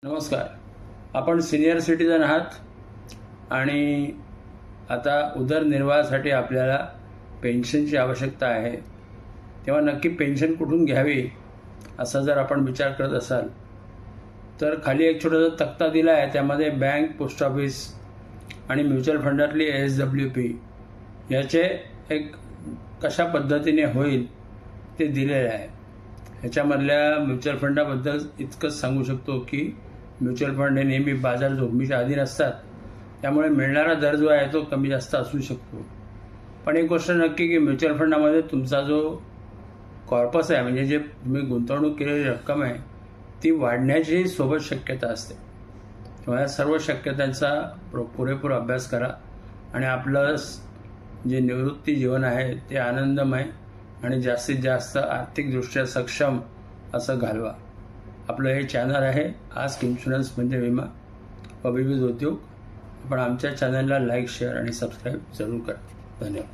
नमस्कार. आपण senior citizen आहात आणि आता उदरनिर्वाहासाठी आपल्याला पेन्शनची आवश्यकता आहे. तेव्हा नक्की पेन्शन कुठून घ्यावी असा जर आपण विचार करत असाल तर खाली एक छोटासा तक्ता दिला आहे. त्यामध्ये बँक, पोस्ट ऑफिस आणि म्युच्युअल फंडातली SWP याचे एक कशा पद्धतीने होईल ते दिलेले आहे. ह्याच्यामधल्या म्युच्युअल फंडाबद्दल इतकंच सांगू शकतो की म्युच्युअल फंड हे नेहमी बाजार जोखमीच्या अधीन असतात. त्यामुळे मिळणारा दर जो आहे तो कमी जास्त असू शकतो. पण एक गोष्ट नक्की की म्युच्युअल फंडामध्ये तुमचा जो कॉर्पस आहे, म्हणजे जे तुम्ही गुंतवणूक केलेली रक्कम आहे, ती वाढण्याची सोबत शक्यता असते. तेव्हा या सर्व शक्यतांचा पुरेपूर अभ्यास करा आणि आपलं जे निवृत्ती जीवन आहे ते आनंदमय आणि जास्तीत जास्त आर्थिकदृष्ट्या सक्षम असं घालवा. आपलं हे चॅनल आहे आस्क इन्शुरन्स म्हणजे विमा व विविध उद्योग. आपण आमच्या चॅनलला लाईक, शेअर आणि सबस्क्राईब जरूर करा. धन्यवाद.